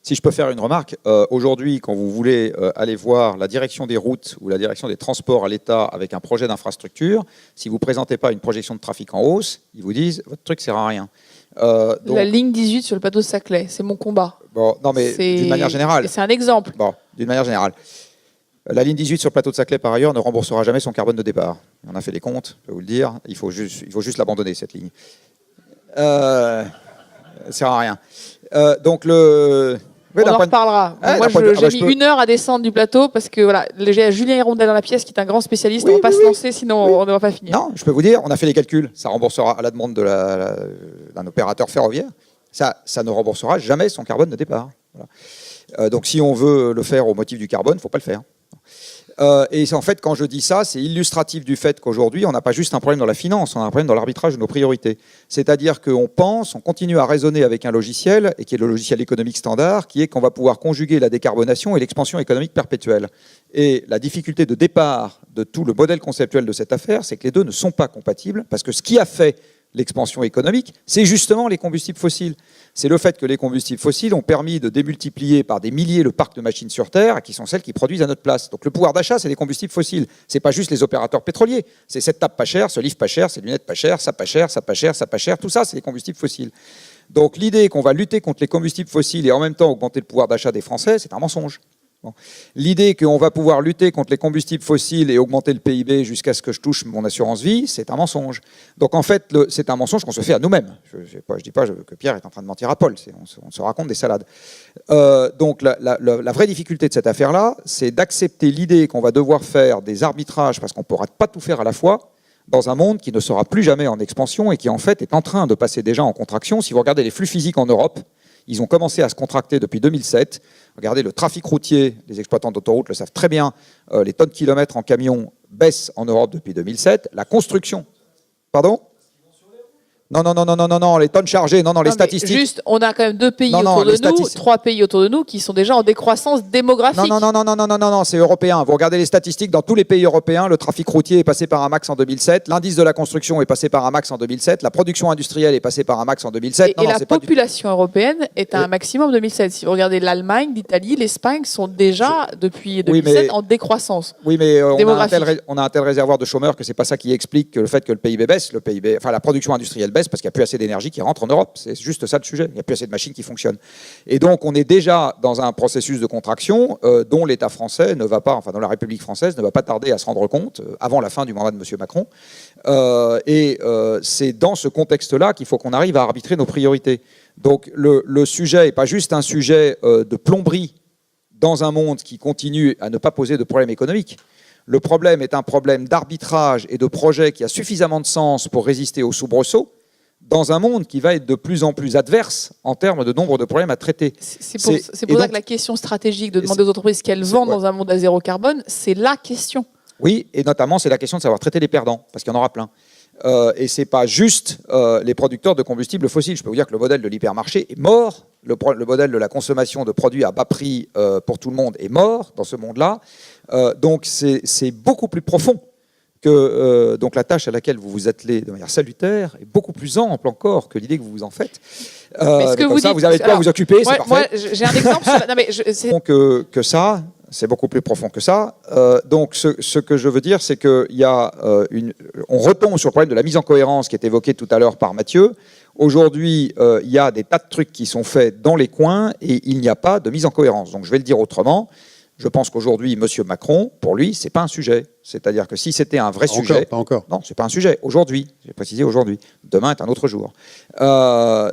Si je peux faire une remarque, aujourd'hui, quand vous voulez aller voir la direction des routes ou la direction des transports à l'État avec un projet d'infrastructure, si vous ne présentez pas une projection de trafic en hausse, ils vous disent « votre truc ne sert à rien ». La ligne 18 sur le plateau de Saclay, c'est mon combat. Bon, non, mais d'une manière générale. C'est un exemple. Bon, d'une manière générale. La ligne 18 sur le plateau de Saclay, par ailleurs, ne remboursera jamais son carbone de départ. On a fait les comptes, je peux vous le dire. Il faut juste l'abandonner, cette ligne. Ça ne sert à rien. Donc, on en reparlera. Moi, j'ai mis 1 heure à descendre du plateau parce que voilà, j'ai Julien Hirondelle dans la pièce qui est un grand spécialiste. On ne va pas se lancer, sinon on ne va pas finir. Non, je peux vous dire, on a fait les calculs. Ça remboursera à la demande d'un opérateur ferroviaire. Ça ne remboursera jamais son carbone de départ. Voilà. Donc, si on veut le faire au motif du carbone, il ne faut pas le faire. Et en fait, quand je dis ça, c'est illustratif du fait qu'aujourd'hui, on n'a pas juste un problème dans la finance, on a un problème dans l'arbitrage de nos priorités. C'est-à-dire qu'on on continue à raisonner avec un logiciel, et qui est le logiciel économique standard, qui est qu'on va pouvoir conjuguer la décarbonation et l'expansion économique perpétuelle. Et la difficulté de départ de tout le modèle conceptuel de cette affaire, c'est que les deux ne sont pas compatibles, parce que ce qui a fait l'expansion économique, c'est justement les combustibles fossiles. C'est le fait que les combustibles fossiles ont permis de démultiplier par des milliers le parc de machines sur Terre, qui sont celles qui produisent à notre place. Donc le pouvoir d'achat, c'est les combustibles fossiles. C'est pas juste les opérateurs pétroliers. C'est cette table pas chère, ce livre pas cher, ces lunettes pas chères, ça pas cher, ça pas cher, ça pas cher. Tout ça, c'est les combustibles fossiles. Donc l'idée qu'on va lutter contre les combustibles fossiles et en même temps augmenter le pouvoir d'achat des Français, c'est un mensonge. Bon. L'idée qu'on va pouvoir lutter contre les combustibles fossiles et augmenter le PIB jusqu'à ce que je touche mon assurance vie, c'est un mensonge. Donc en fait, c'est un mensonge qu'on se fait à nous-mêmes. Je ne dis pas que Pierre est en train de mentir à Paul, on se raconte des salades. Donc la vraie difficulté de cette affaire-là, c'est d'accepter l'idée qu'on va devoir faire des arbitrages, parce qu'on ne pourra pas tout faire à la fois, dans un monde qui ne sera plus jamais en expansion et qui en fait est en train de passer déjà en contraction. Si vous regardez les flux physiques en Europe, ils ont commencé à se contracter depuis 2007. Regardez, le trafic routier, les exploitants d'autoroutes le savent très bien, les tonnes de kilomètres en camion baissent en Europe depuis 2007. La construction... Pardon ? Non, les tonnes chargées, les statistiques. Juste, on a quand même 2 pays autour de nous, 3 pays autour de nous qui sont déjà en décroissance démographique. Non, c'est européen. Vous regardez les statistiques, dans tous les pays européens, le trafic routier est passé par un max en 2007, l'indice de la construction est passé par un max en 2007, la production industrielle est passée par un max en 2007. Et la population européenne est à un maximum en 2007. Si vous regardez l'Allemagne, l'Italie, l'Espagne sont déjà, depuis 2007, en décroissance. Oui, mais on a un tel réservoir de chômeurs que c'est pas ça qui explique le fait que le PIB baisse. La production industrielle baisse parce qu'il n'y a plus assez d'énergie qui rentre en Europe. C'est juste ça le sujet. Il n'y a plus assez de machines qui fonctionnent. Et donc, on est déjà dans un processus de contraction dont l'État français ne va pas, enfin, dont la République française ne va pas tarder à se rendre compte avant la fin du mandat de M. Macron. C'est dans ce contexte-là qu'il faut qu'on arrive à arbitrer nos priorités. Donc, le sujet n'est pas juste un sujet de plomberie dans un monde qui continue à ne pas poser de problème économique. Le problème est un problème d'arbitrage et de projet qui a suffisamment de sens pour résister aux soubresauts, dans un monde qui va être de plus en plus adverse en termes de nombre de problèmes à traiter. C'est pour ça que la question stratégique de demander aux entreprises qu'elles vendent dans un monde à zéro carbone, c'est la question. Oui, et notamment c'est la question de savoir traiter les perdants, parce qu'il y en aura plein. Et ce n'est pas juste les producteurs de combustibles fossiles. Je peux vous dire que le modèle de l'hypermarché est mort, le modèle de la consommation de produits à bas prix pour tout le monde est mort dans ce monde-là. Donc c'est beaucoup plus profond. Donc la tâche à laquelle vous vous attelez de manière salutaire est beaucoup plus ample encore que l'idée que vous vous en faites. Vous avez de quoi vous occuper, c'est parfait. Moi, j'ai un exemple. Donc que ça, c'est beaucoup plus profond que ça. Donc ce que je veux dire, c'est qu'il y a on retombe sur le problème de la mise en cohérence qui est évoqué tout à l'heure par Mathieu. Aujourd'hui, il y a des tas de trucs qui sont faits dans les coins et il n'y a pas de mise en cohérence. Donc je vais le dire autrement. Je pense qu'aujourd'hui, M. Macron, pour lui, ce n'est pas un sujet. C'est-à-dire que si c'était un vrai sujet... Pas encore. Non, ce n'est pas un sujet. Aujourd'hui, j'ai précisé aujourd'hui. Demain est un autre jour.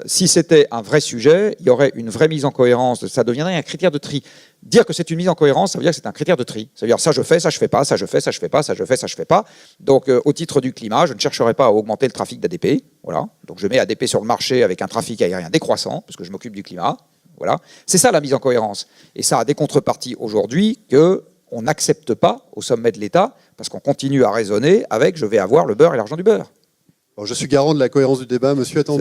Si c'était un vrai sujet, il y aurait une vraie mise en cohérence. Ça deviendrait un critère de tri. Dire que c'est une mise en cohérence, ça veut dire que c'est un critère de tri. Ça veut dire ça je fais, ça je fais pas, ça je fais, ça je fais pas, ça je fais, ça je fais pas. Donc au titre du climat, je ne chercherai pas à augmenter le trafic d'ADP. Voilà. Donc je mets ADP sur le marché avec un trafic aérien décroissant, parce que je m'occupe du climat. Voilà. C'est ça la mise en cohérence. Et ça a des contreparties aujourd'hui qu'on n'accepte pas au sommet de l'État, parce qu'on continue à raisonner avec « je vais avoir le beurre et l'argent du beurre ». Alors, je suis garant de la cohérence du débat. Monsieur, attends.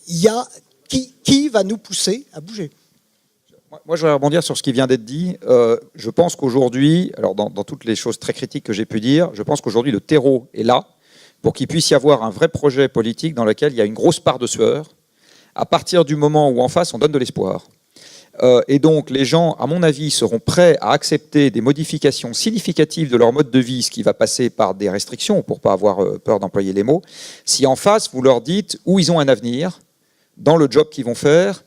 Il y a qui va nous pousser à bouger? Moi, je voudrais rebondir sur ce qui vient d'être dit. Je pense qu'aujourd'hui, alors dans toutes les choses très critiques que j'ai pu dire, je pense qu'aujourd'hui, le terreau est là pour qu'il puisse y avoir un vrai projet politique dans lequel il y a une grosse part de sueur, à partir du moment où en face on donne de l'espoir. Et donc, les gens, à mon avis, seront prêts à accepter des modifications significatives de leur mode de vie, ce qui va passer par des restrictions, pour ne pas avoir peur d'employer les mots, si en face, vous leur dites où ils ont un avenir, dans le job qu'ils vont faire,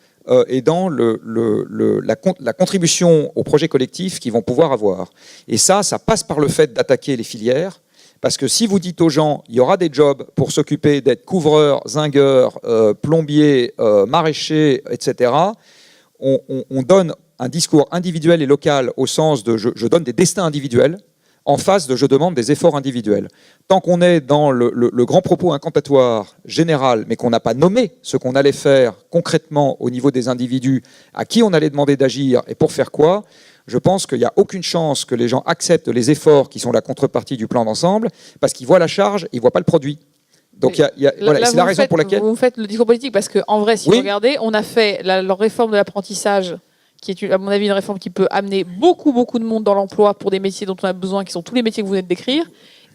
et dans la contribution au projet collectif qu'ils vont pouvoir avoir. Et ça passe par le fait d'attaquer les filières, parce que si vous dites aux gens, il y aura des jobs pour s'occuper d'être couvreurs, zingueurs, plombiers, maraîchers, etc., on donne un discours individuel et local au sens de je donne des destins individuels, en face de je demande des efforts individuels. Tant qu'on est dans le grand propos incantatoire général, mais qu'on n'a pas nommé ce qu'on allait faire concrètement au niveau des individus, à qui on allait demander d'agir et pour faire quoi, je pense qu'il n'y a aucune chance que les gens acceptent les efforts qui sont la contrepartie du plan d'ensemble, parce qu'ils voient la charge, ils ne voient pas le produit. Donc voilà, c'est la raison pour laquelle... Vous faites le discours politique, parce qu'en vrai, si vous regardez, on a fait leur réforme de l'apprentissage, qui est, à mon avis, une réforme qui peut amener beaucoup de monde dans l'emploi pour des métiers dont on a besoin, qui sont tous les métiers que vous venez de décrire.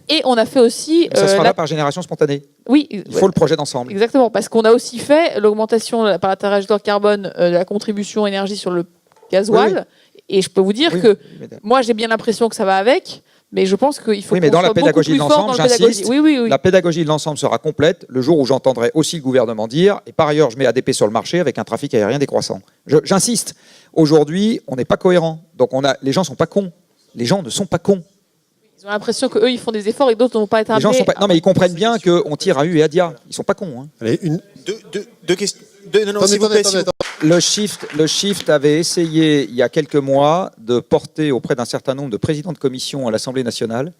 Et on a fait aussi... ça se fera là par génération spontanée. Oui. Il faut le projet d'ensemble. Exactement, parce qu'on a aussi fait l'augmentation par la trajectoire carbone de la contribution énergie sur le gasoil. Oui. Et je peux vous dire que moi, j'ai bien l'impression que ça va avec, mais je pense qu'il faut mais dans la pédagogie de l'ensemble, j'insiste, oui. La pédagogie de l'ensemble sera complète le jour où j'entendrai aussi le gouvernement dire, et par ailleurs, je mets ADP sur le marché avec un trafic aérien décroissant. J'insiste. Aujourd'hui, on n'est pas cohérent. Donc les gens ne sont pas cons. Les gens ne sont pas cons. Ils ont l'impression qu'eux, ils font des efforts et d'autres ne vont pas être amenés. Non, mais ils comprennent bien qu'on tire à U et à Dia. Ils ne sont pas cons. Hein. Allez, deux questions. Non, s'il vous plaît. Le Shift avait essayé, il y a quelques mois, de porter auprès d'un certain nombre de présidents de commission à l'Assemblée nationale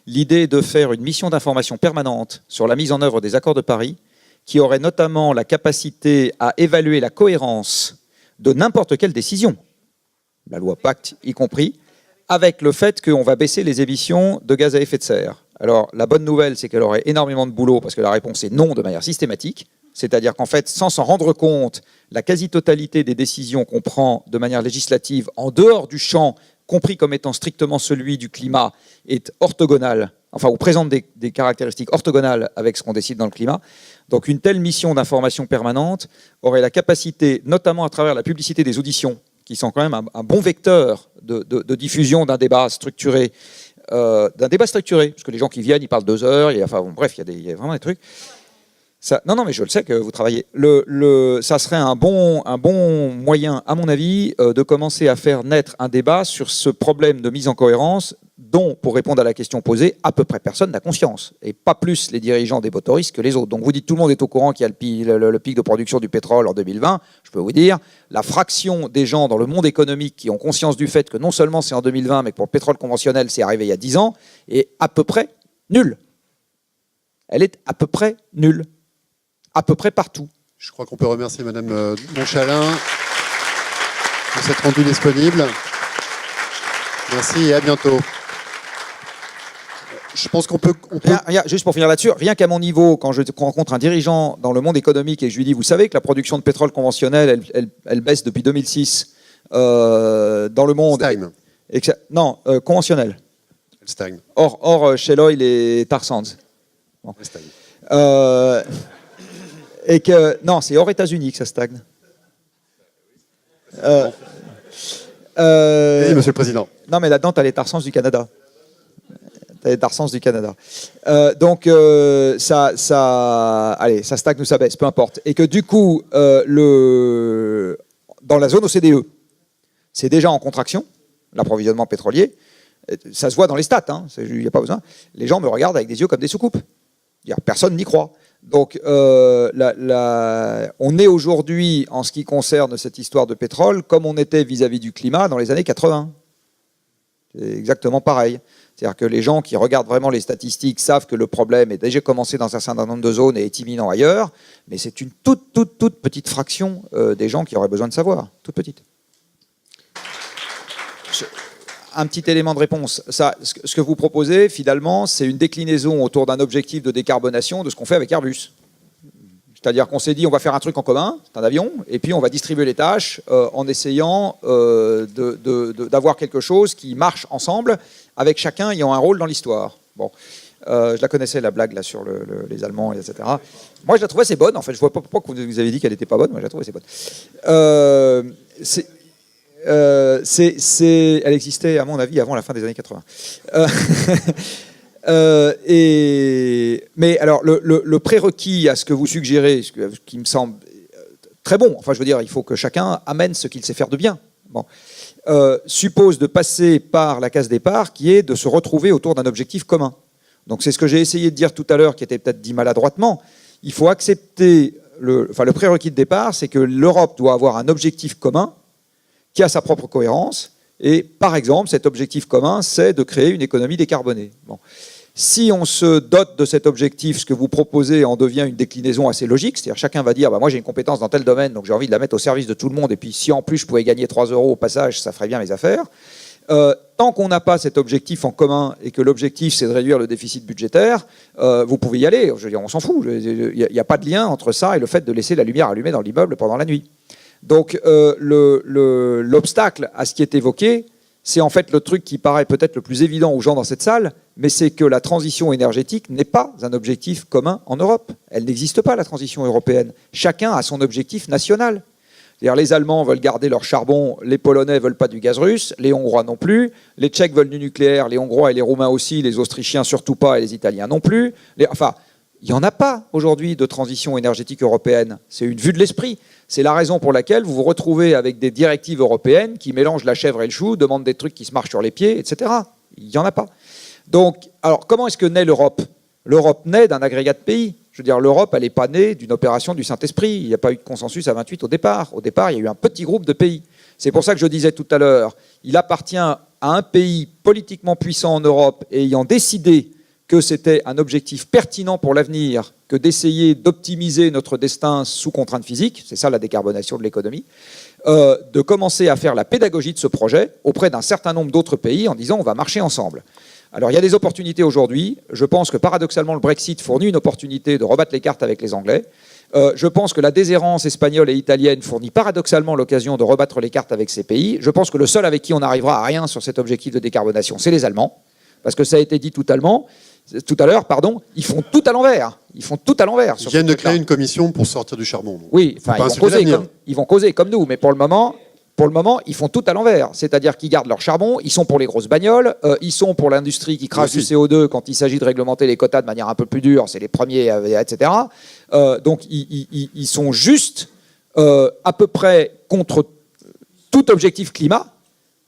l'idée de faire une mission d'information permanente sur la mise en œuvre des accords de Paris, qui aurait notamment la capacité à évaluer la cohérence de n'importe quelle décision, la loi Pacte y compris, avec le fait qu'on va baisser les émissions de gaz à effet de serre. Alors, la bonne nouvelle, c'est qu'elle aurait énormément de boulot, parce que la réponse est non de manière systématique. C'est-à-dire qu'en fait, sans s'en rendre compte, la quasi-totalité des décisions qu'on prend de manière législative, en dehors du champ, compris comme étant strictement celui du climat, est orthogonale, enfin, ou présente des caractéristiques orthogonales avec ce qu'on décide dans le climat. Donc, une telle mission d'information permanente aurait la capacité, notamment à travers la publicité des auditions, qui sont quand même un bon vecteur de diffusion d'un débat structuré, parce que les gens qui viennent, ils parlent 2 heures, bref, il y a vraiment des trucs. Non, mais je le sais que vous travaillez. Ça serait un bon moyen, à mon avis, de commencer à faire naître un débat sur ce problème de mise en cohérence dont, pour répondre à la question posée, à peu près personne n'a conscience. Et pas plus les dirigeants des motoristes que les autres. Donc vous dites tout le monde est au courant qu'il y a le pic de production du pétrole en 2020. Je peux vous dire, la fraction des gens dans le monde économique qui ont conscience du fait que non seulement c'est en 2020, mais que pour le pétrole conventionnel, c'est arrivé il y a 10 ans, est à peu près nulle. Elle est à peu près nulle. À peu près partout. Je crois qu'on peut remercier Madame Montchalin pour s'être rendue disponible. Merci et à bientôt. Je pense qu'on peut... Juste pour finir là-dessus, rien qu'à mon niveau, quand je rencontre un dirigeant dans le monde économique et je lui dis, vous savez que la production de pétrole conventionnel, elle baisse depuis 2006 dans le monde. Stagne. Non, conventionnel. Elle stagne. Or Shell Oil et tar Sands. Bon. Elle stagne. Et que, non, c'est hors États-Unis que ça stagne. Oui, Monsieur le Président. Non, mais là-dedans, tu as les tar sands du Canada. Allez, ça stagne ou ça baisse, peu importe. Et que du coup, dans la zone OCDE, c'est déjà en contraction, l'approvisionnement pétrolier. Ça se voit dans les stats, il n'y a pas besoin. Les gens me regardent avec des yeux comme des soucoupes. Personne n'y croit. Donc, on est aujourd'hui, en ce qui concerne cette histoire de pétrole, comme on était vis-à-vis du climat dans les années 80. C'est exactement pareil. C'est-à-dire que les gens qui regardent vraiment les statistiques savent que le problème est déjà commencé dans un certain nombre de zones et est imminent ailleurs, mais c'est une toute petite fraction des gens qui auraient besoin de savoir. Toute petite. Un petit élément de réponse. Ce que vous proposez, finalement, c'est une déclinaison autour d'un objectif de décarbonation de ce qu'on fait avec Airbus. C'est-à-dire qu'on s'est dit, on va faire un truc en commun, c'est un avion, et puis on va distribuer les tâches en essayant d'avoir quelque chose qui marche ensemble, avec chacun ayant un rôle dans l'histoire. Bon, je la connaissais, la blague là, sur les Allemands, etc. Moi, je la trouvais assez bonne, en fait. Je ne vois pas pourquoi vous avez dit qu'elle n'était pas bonne, moi je la trouvais assez bonne. Elle existait, à mon avis, avant la fin des années 80. Mais alors, le prérequis à ce que vous suggérez, ce qui me semble très bon, enfin, je veux dire, il faut que chacun amène ce qu'il sait faire de bien. Bon. Suppose de passer par la case départ, qui est de se retrouver autour d'un objectif commun. Donc, c'est ce que j'ai essayé de dire tout à l'heure, qui était peut-être dit maladroitement. Il faut accepter, le prérequis de départ, c'est que l'Europe doit avoir un objectif commun qui a sa propre cohérence. Et par exemple, cet objectif commun, c'est de créer une économie décarbonée. Bon. Si on se dote de cet objectif, ce que vous proposez en devient une déclinaison assez logique, c'est-à-dire chacun va dire, moi j'ai une compétence dans tel domaine, donc j'ai envie de la mettre au service de tout le monde, et puis si en plus je pouvais gagner 3 € au passage, ça ferait bien mes affaires. Tant qu'on n'a pas cet objectif en commun et que l'objectif c'est de réduire le déficit budgétaire, vous pouvez y aller, je veux dire, on s'en fout, il n'y a pas de lien entre ça et le fait de laisser la lumière allumée dans l'immeuble pendant la nuit. Donc l'obstacle à ce qui est évoqué, c'est en fait le truc qui paraît peut-être le plus évident aux gens dans cette salle, mais c'est que la transition énergétique n'est pas un objectif commun en Europe. Elle n'existe pas, la transition européenne. Chacun a son objectif national. C'est-à-dire, les Allemands veulent garder leur charbon, les Polonais ne veulent pas du gaz russe, les Hongrois non plus, les Tchèques veulent du nucléaire, les Hongrois et les Roumains aussi, les Autrichiens surtout pas et les Italiens non plus. Enfin, il n'y en a pas aujourd'hui de transition énergétique européenne. C'est une vue de l'esprit. C'est la raison pour laquelle vous vous retrouvez avec des directives européennes qui mélangent la chèvre et le chou, demandent des trucs qui se marchent sur les pieds, etc. Il n'y en a pas. Donc, alors, comment est-ce que naît l'Europe ? L'Europe naît d'un agrégat de pays. Je veux dire, l'Europe, elle n'est pas née d'une opération du Saint-Esprit. Il n'y a pas eu de consensus à 28 au départ. Au départ, il y a eu un petit groupe de pays. C'est pour ça que je disais tout à l'heure, il appartient à un pays politiquement puissant en Europe et ayant décidé que c'était un objectif pertinent pour l'avenir que d'essayer d'optimiser notre destin sous contrainte physique, c'est ça la décarbonation de l'économie, de commencer à faire la pédagogie de ce projet auprès d'un certain nombre d'autres pays en disant on va marcher ensemble. Alors il y a des opportunités aujourd'hui, je pense que paradoxalement le Brexit fournit une opportunité de rebattre les cartes avec les Anglais, je pense que la déshérence espagnole et italienne fournit paradoxalement l'occasion de rebattre les cartes avec ces pays, je pense que le seul avec qui on n'arrivera à rien sur cet objectif de décarbonation, c'est les Allemands, parce que ça a été dit tout à l'heure, ils font tout à l'envers. Ils font tout à l'envers. Ils viennent de créer une commission pour sortir du charbon. Donc. Oui, enfin, ils vont causer comme nous, mais pour le moment, ils font tout à l'envers. C'est-à-dire qu'ils gardent leur charbon, ils sont pour les grosses bagnoles, ils sont pour l'industrie qui crache du CO2 quand il s'agit de réglementer les quotas de manière un peu plus dure, c'est les premiers, etc. Donc, ils sont juste à peu près contre tout objectif climat.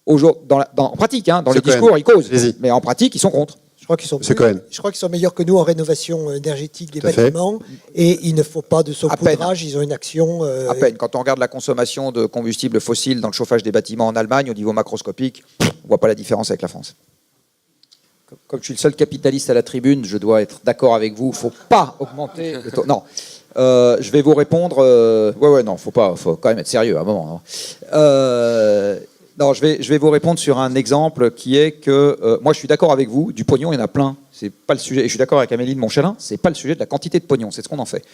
En pratique, hein, dans les discours, ils causent, mais en pratique, ils sont contre. Je crois qu'ils sont meilleurs que nous en rénovation énergétique des bâtiments et il ne faut pas de saupoudrage, ils ont une action... À peine. Quand on regarde la consommation de combustibles fossiles dans le chauffage des bâtiments en Allemagne, au niveau macroscopique, on ne voit pas la différence avec la France. Comme je suis le seul capitaliste à la tribune, je dois être d'accord avec vous, il ne faut pas augmenter le taux. Non, je vais vous répondre... non, faut quand même être sérieux à un moment. Non, je vais vous répondre sur un exemple qui est que moi je suis d'accord avec vous, du pognon il y en a plein, c'est pas le sujet, et je suis d'accord avec Amélie de Montchalin, c'est pas le sujet de la quantité de pognon, c'est ce qu'on en fait.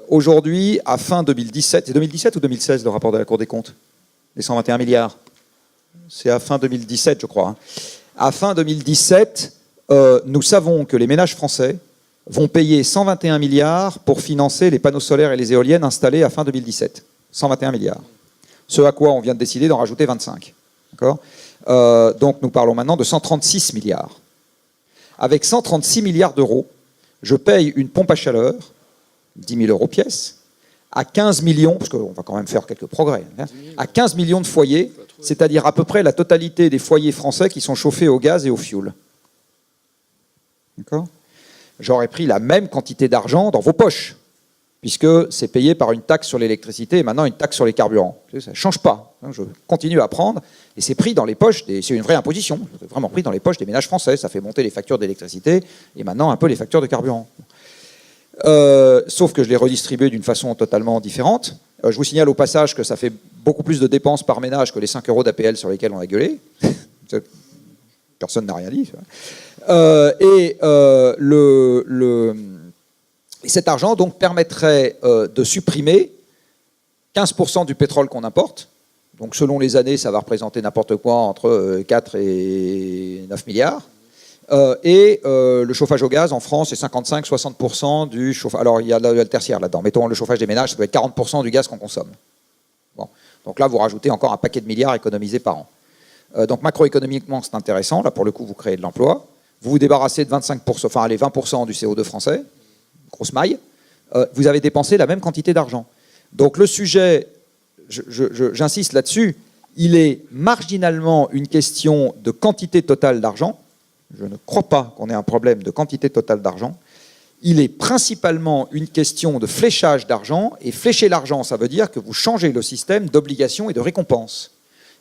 Aujourd'hui, à fin 2017, c'est 2017 ou 2016 le rapport de la Cour des comptes ? Les 121 milliards. C'est à fin 2017 je crois. Hein. À fin 2017, nous savons que les ménages français vont payer 121 milliards pour financer les panneaux solaires et les éoliennes installés à fin 2017. 121 milliards. Ce à quoi on vient de décider d'en rajouter 25. D'accord ? Donc nous parlons maintenant de 136 milliards. Avec 136 milliards d'euros, je paye une pompe à chaleur, 10 000 € pièce, à 15 millions, parce qu'on va quand même faire quelques progrès, hein, à 15 millions de foyers, c'est-à-dire à peu près la totalité des foyers français qui sont chauffés au gaz et au fioul. D'accord ? J'aurais pris la même quantité d'argent dans vos poches, puisque c'est payé par une taxe sur l'électricité et maintenant une taxe sur les carburants. Ça ne change pas. Je continue à prendre, et c'est pris dans les poches, c'est une vraie imposition, c'est vraiment pris dans les poches des ménages français. Ça fait monter les factures d'électricité et maintenant un peu les factures de carburant. Sauf que je les redistribue d'une façon totalement différente. Je vous signale au passage que ça fait beaucoup plus de dépenses par ménage que les 5 € d'APL sur lesquels on a gueulé. Personne n'a rien dit. Et cet argent donc permettrait de supprimer 15% du pétrole qu'on importe. Donc selon les années, ça va représenter n'importe quoi entre 4 et 9 milliards. Le chauffage au gaz en France, c'est 55-60% du chauffage. Alors il y a le tertiaire là-dedans. Mettons le chauffage des ménages, ça doit être 40% du gaz qu'on consomme. Bon. Donc là, vous rajoutez encore un paquet de milliards économisés par an. Donc macroéconomiquement, c'est intéressant. Là, pour le coup, vous créez de l'emploi. Vous vous débarrassez de 25%, enfin allez, 20% du CO2 français, grosse maille. Vous avez dépensé la même quantité d'argent. Donc le sujet, j'insiste là-dessus, il est marginalement une question de quantité totale d'argent. Je ne crois pas qu'on ait un problème de quantité totale d'argent. Il est principalement une question de fléchage d'argent. Et flécher l'argent, ça veut dire que vous changez le système d'obligations et de récompenses.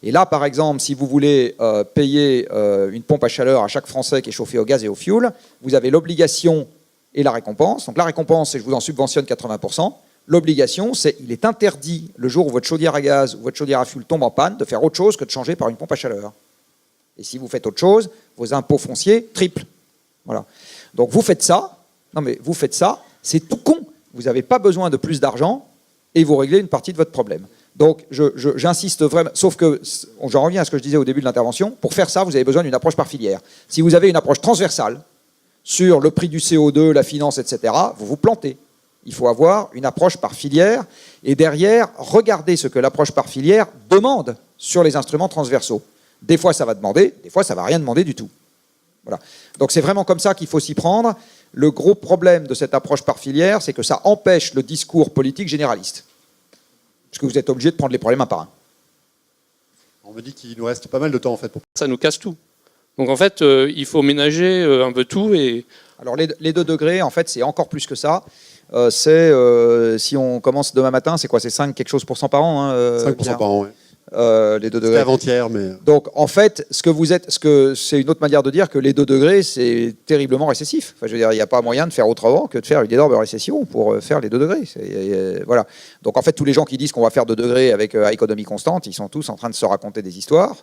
Et là, par exemple, si vous voulez payer une pompe à chaleur à chaque Français qui est chauffé au gaz et au fioul, vous avez l'obligation et la récompense. Donc la récompense, c'est que je vous en subventionne 80%. L'obligation, c'est qu'il est interdit, le jour où votre chaudière à gaz ou votre chaudière à fioul tombe en panne, de faire autre chose que de changer par une pompe à chaleur. Et si vous faites autre chose, vos impôts fonciers triplent. Voilà. Donc vous faites ça, non mais vous faites ça, c'est tout con. Vous n'avez pas besoin de plus d'argent et vous réglez une partie de votre problème. Donc j'insiste vraiment, sauf que, j'en reviens à ce que je disais au début de l'intervention, pour faire ça, vous avez besoin d'une approche par filière. Si vous avez une approche transversale sur le prix du CO2, la finance, etc., vous vous plantez. Il faut avoir une approche par filière et derrière, regardez ce que l'approche par filière demande sur les instruments transversaux. Des fois, ça va demander, des fois, ça ne va rien demander du tout. Voilà. Donc c'est vraiment comme ça qu'il faut s'y prendre. Le gros problème de cette approche par filière, c'est que ça empêche le discours politique généraliste. Parce que vous êtes obligé de prendre les problèmes un par un. On me dit qu'il nous reste pas mal de temps en fait. Ça nous casse tout. Donc en fait, il faut ménager un peu tout. Et... Alors les 2 degrés, en fait, c'est encore plus que ça. Si on commence demain matin, c'est quoi? C'est 5 quelque chose % par an, 5% par an, oui. Les 2 degrés. C'était avant-hier, mais... Donc, en fait, c'est une autre manière de dire que les 2 degrés, c'est terriblement récessif. Enfin, je veux dire, il n'y a pas moyen de faire autrement que de faire une énorme récession pour faire les 2 degrés. Voilà. Donc, en fait, tous les gens qui disent qu'on va faire 2 degrés avec à économie constante, ils sont tous en train de se raconter des histoires.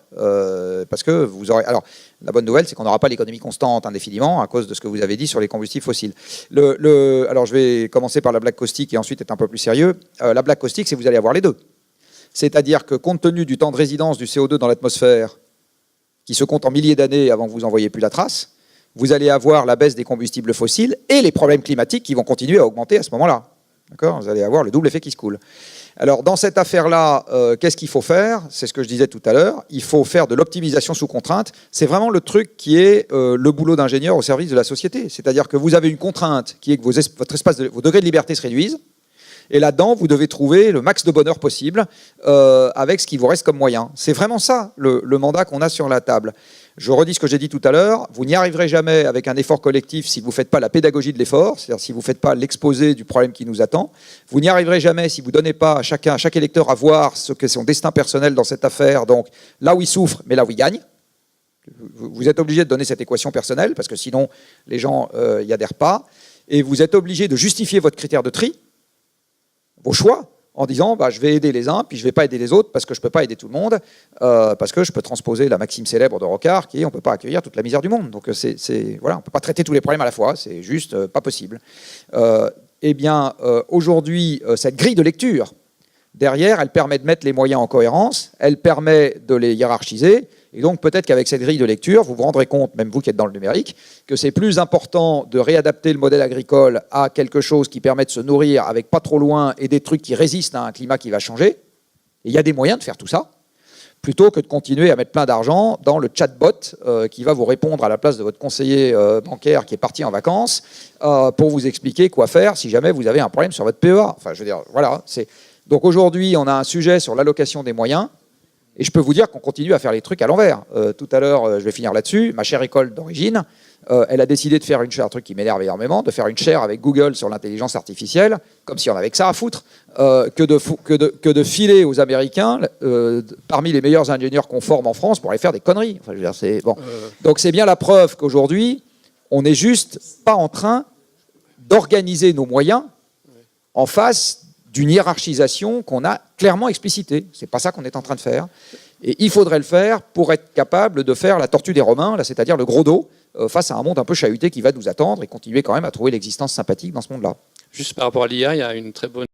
Parce que vous aurez... Alors, la bonne nouvelle, c'est qu'on n'aura pas l'économie constante indéfiniment à cause de ce que vous avez dit sur les combustibles fossiles. Alors, je vais commencer par la blague caustique et ensuite être un peu plus sérieux. La blague caustique, c'est que vous allez avoir les deux. C'est-à-dire que compte tenu du temps de résidence du CO2 dans l'atmosphère, qui se compte en milliers d'années avant que vous n'envoyiez plus la trace, vous allez avoir la baisse des combustibles fossiles et les problèmes climatiques qui vont continuer à augmenter à ce moment-là. D'accord ? Vous allez avoir le double effet qui se coule. Alors, dans cette affaire-là, qu'est-ce qu'il faut faire ? C'est ce que je disais tout à l'heure. Il faut faire de l'optimisation sous contrainte. C'est vraiment le truc qui est le boulot d'ingénieur au service de la société. C'est-à-dire que vous avez une contrainte qui est que vos degrés de liberté se réduisent. Et là-dedans, vous devez trouver le max de bonheur possible avec ce qui vous reste comme moyen. C'est vraiment ça, le mandat qu'on a sur la table. Je redis ce que j'ai dit tout à l'heure. Vous n'y arriverez jamais avec un effort collectif si vous ne faites pas la pédagogie de l'effort, c'est-à-dire si vous ne faites pas l'exposé du problème qui nous attend. Vous n'y arriverez jamais si vous ne donnez pas à chaque électeur à voir ce que son destin personnel dans cette affaire, donc là où il souffre, mais là où il gagne. Vous êtes obligé de donner cette équation personnelle, parce que sinon, les gens n'y adhèrent pas. Et vous êtes obligé de justifier votre critère de tri, vos choix, en disant bah, je vais aider les uns, puis je ne vais pas aider les autres parce que je ne peux pas aider tout le monde, parce que je peux transposer la maxime célèbre de Rocard qui est on ne peut pas accueillir toute la misère du monde. Donc voilà, on ne peut pas traiter tous les problèmes à la fois, c'est juste pas possible. Eh bien, aujourd'hui, cette grille de lecture, derrière, elle permet de mettre les moyens en cohérence, elle permet de les hiérarchiser, et donc peut-être qu'avec cette grille de lecture, vous vous rendrez compte, même vous qui êtes dans le numérique, que c'est plus important de réadapter le modèle agricole à quelque chose qui permet de se nourrir avec pas trop loin et des trucs qui résistent à un climat qui va changer. Et il y a des moyens de faire tout ça, plutôt que de continuer à mettre plein d'argent dans le chatbot qui va vous répondre à la place de votre conseiller bancaire qui est parti en vacances pour vous expliquer quoi faire si jamais vous avez un problème sur votre PEA. Enfin, je veux dire, voilà. Donc aujourd'hui, on a un sujet sur l'allocation des moyens. Et je peux vous dire qu'on continue à faire les trucs à l'envers. Tout à l'heure, je vais finir là-dessus, ma chère école d'origine, elle a décidé de faire un truc qui m'énerve énormément, de faire une chaire avec Google sur l'intelligence artificielle, comme si on avait que ça à foutre, que de filer aux Américains parmi les meilleurs ingénieurs qu'on forme en France pour aller faire des conneries. Enfin, je veux dire, bon. Donc c'est bien la preuve qu'aujourd'hui, on n'est juste pas en train d'organiser nos moyens en face d'une hiérarchisation qu'on a clairement explicitée. C'est pas ça qu'on est en train de faire. Et il faudrait le faire pour être capable de faire la tortue des Romains, là, c'est-à-dire le gros dos, face à un monde un peu chahuté qui va nous attendre et continuer quand même à trouver l'existence sympathique dans ce monde-là. Juste par rapport à l'IA, il y a une très bonne